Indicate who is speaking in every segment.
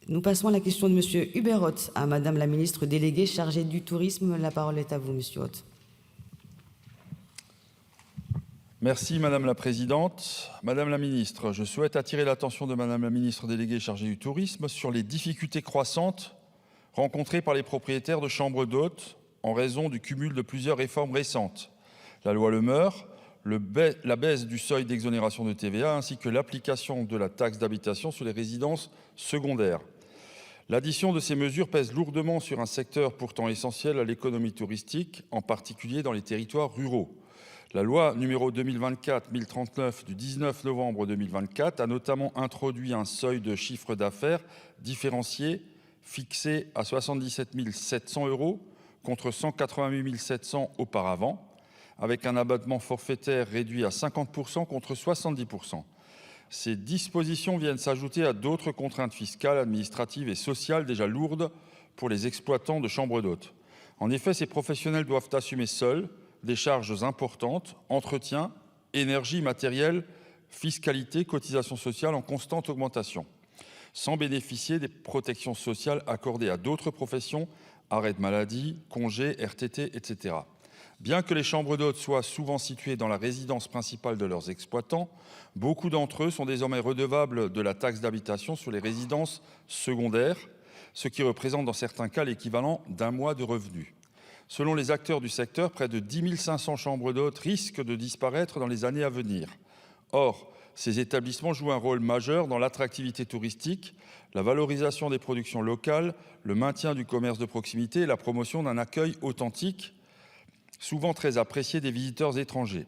Speaker 1: Nous passons à la question de M. Hubert Ott à Madame la ministre déléguée chargée du tourisme. La parole est à vous, M. Ott.
Speaker 2: Merci Madame la Présidente. Madame la Ministre, je souhaite attirer l'attention de Madame la Ministre déléguée chargée du tourisme sur les difficultés croissantes rencontrées par les propriétaires de chambres d'hôtes en raison du cumul de plusieurs réformes récentes. La loi Le Meur, la baisse du seuil d'exonération de TVA ainsi que l'application de la taxe d'habitation sur les résidences secondaires. L'addition de ces mesures pèse lourdement sur un secteur pourtant essentiel à l'économie touristique, en particulier dans les territoires ruraux. La loi numéro 2024-1039 du 19 novembre 2024 a notamment introduit un seuil de chiffre d'affaires différencié fixé à 77 700 € contre 188 700 auparavant, avec un abattement forfaitaire réduit à 50% contre 70%. Ces dispositions viennent s'ajouter à d'autres contraintes fiscales, administratives et sociales déjà lourdes pour les exploitants de chambres d'hôtes. En effet, ces professionnels doivent assumer seuls des charges importantes, entretien, énergie, matériel, fiscalité, cotisations sociales en constante augmentation, sans bénéficier des protections sociales accordées à d'autres professions, arrêt de maladie, congés, RTT, etc. Bien que les chambres d'hôtes soient souvent situées dans la résidence principale de leurs exploitants, beaucoup d'entre eux sont désormais redevables de la taxe d'habitation sur les résidences secondaires, ce qui représente dans certains cas l'équivalent d'un mois de revenus. Selon les acteurs du secteur, près de 10 500 chambres d'hôtes risquent de disparaître dans les années à venir. Or, ces établissements jouent un rôle majeur dans l'attractivité touristique, la valorisation des productions locales, le maintien du commerce de proximité et la promotion d'un accueil authentique, souvent très appréciés des visiteurs étrangers.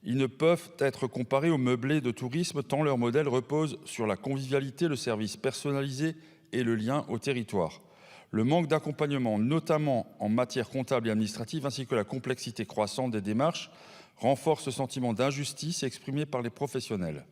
Speaker 2: Ils ne peuvent être comparés aux meublés de tourisme tant leur modèle repose sur la convivialité, le service personnalisé et le lien au territoire. Le manque d'accompagnement, notamment en matière comptable et administrative, ainsi que la complexité croissante des démarches, renforce ce sentiment d'injustice exprimé par les professionnels.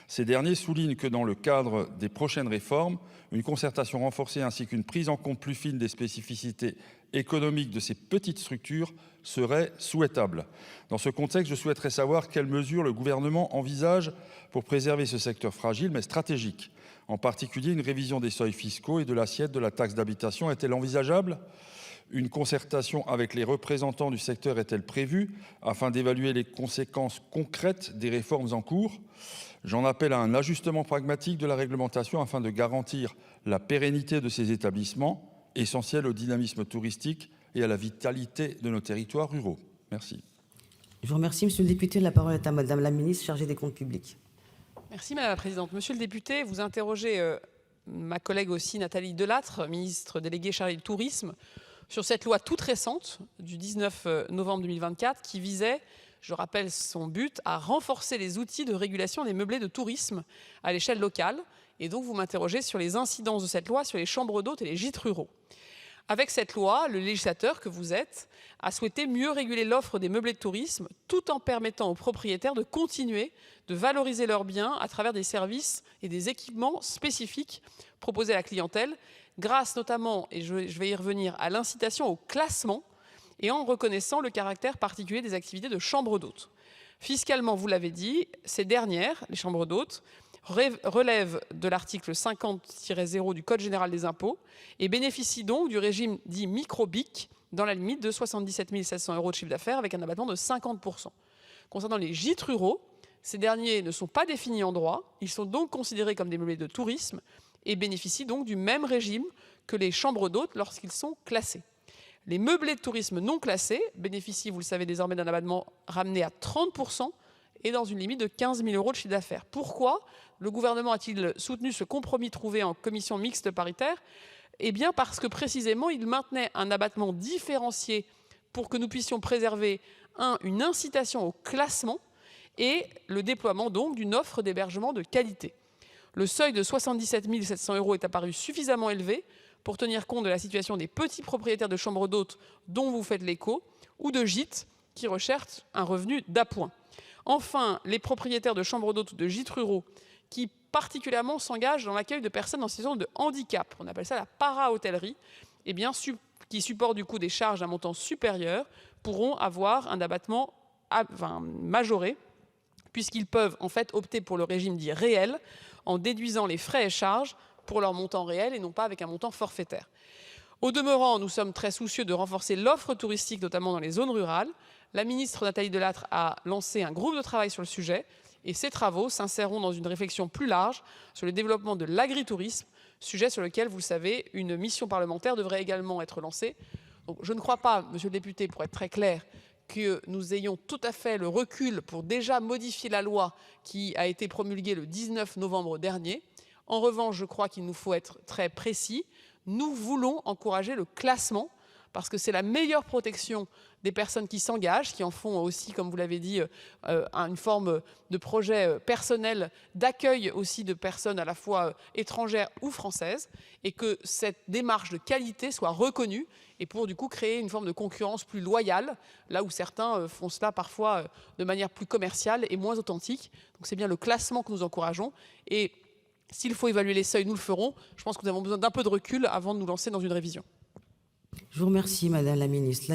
Speaker 2: Ces derniers soulignent que dans le cadre des prochaines réformes, une concertation renforcée ainsi qu'une prise en compte plus fine des spécificités économiques de ces petites structures serait souhaitable. Dans ce contexte, je souhaiterais savoir quelles mesures le gouvernement envisage pour préserver ce secteur fragile mais stratégique. En particulier, une révision des seuils fiscaux et de l'assiette de la taxe d'habitation est-elle envisageable ? Une concertation avec les représentants du secteur est-elle prévue afin d'évaluer les conséquences concrètes des réformes en cours ? J'en appelle à un ajustement pragmatique de la réglementation afin de garantir la pérennité de ces établissements, essentiels au dynamisme touristique et à la vitalité de nos territoires ruraux. Merci.
Speaker 1: Je vous remercie, Monsieur le député. La parole est à Madame la ministre chargée des comptes publics.
Speaker 3: Merci Madame la Présidente. Monsieur le député, vous interrogez ma collègue aussi, Nathalie Delattre, ministre déléguée chargée du tourisme, sur cette loi toute récente du 19 novembre 2024 qui visait, je rappelle son but, à renforcer les outils de régulation des meublés de tourisme à l'échelle locale. Et donc vous m'interrogez sur les incidences de cette loi sur les chambres d'hôtes et les gîtes ruraux. Avec cette loi, le législateur que vous êtes a souhaité mieux réguler l'offre des meublés de tourisme tout en permettant aux propriétaires de continuer de valoriser leurs biens à travers des services et des équipements spécifiques proposés à la clientèle, grâce notamment, et je vais y revenir, à l'incitation au classement et en reconnaissant le caractère particulier des activités de chambres d'hôtes. Fiscalement, vous l'avez dit, ces dernières, les chambres d'hôtes, relèvent de l'article 50-0 du Code général des impôts et bénéficient donc du régime dit micro-BIC dans la limite de 77 700 € de chiffre d'affaires avec un abattement de 50%. Concernant les gîtes ruraux, ces derniers ne sont pas définis en droit, ils sont donc considérés comme des meublés de tourisme et bénéficient donc du même régime que les chambres d'hôtes lorsqu'ils sont classés. Les meublés de tourisme non classés bénéficient, vous le savez désormais, d'un abattement ramené à 30% et dans une limite de 15 000 € de chiffre d'affaires. Pourquoi le gouvernement a-t-il soutenu ce compromis trouvé en commission mixte paritaire ? Eh bien parce que précisément, il maintenait un abattement différencié pour que nous puissions préserver, une incitation au classement et le déploiement donc d'une offre d'hébergement de qualité. Le seuil de 77 700 € est apparu suffisamment élevé pour tenir compte de la situation des petits propriétaires de chambres d'hôtes dont vous faites l'écho ou de gîtes qui recherchent un revenu d'appoint. Enfin, les propriétaires de chambres d'hôtes ou de gîtes ruraux qui particulièrement s'engagent dans l'accueil de personnes en situation de handicap, on appelle ça la para-hôtellerie, eh bien, qui supportent du coup des charges d'un montant supérieur, pourront avoir un abattement majoré, puisqu'ils peuvent en fait opter pour le régime dit réel, en déduisant les frais et charges pour leur montant réel et non pas avec un montant forfaitaire. Au demeurant, nous sommes très soucieux de renforcer l'offre touristique, notamment dans les zones rurales. La ministre Nathalie Delattre a lancé un groupe de travail sur le sujet et ces travaux s'insèreront dans une réflexion plus large sur le développement de l'agritourisme, sujet sur lequel, vous le savez, une mission parlementaire devrait également être lancée. Donc, je ne crois pas, monsieur le député, pour être très clair, que nous ayons tout à fait le recul pour déjà modifier la loi qui a été promulguée le 19 novembre dernier. En revanche, je crois qu'il nous faut être très précis. Nous voulons encourager le classement parce que c'est la meilleure protection des personnes qui s'engagent, qui en font aussi, comme vous l'avez dit, une forme de projet personnel d'accueil aussi de personnes à la fois étrangères ou françaises, et que cette démarche de qualité soit reconnue et pour du coup créer une forme de concurrence plus loyale, là où certains font cela parfois de manière plus commerciale et moins authentique. Donc c'est bien le classement que nous encourageons. Et s'il faut évaluer les seuils, nous le ferons. Je pense que nous avons besoin d'un peu de recul avant de nous lancer dans une révision.
Speaker 1: Je vous remercie, Madame la Ministre.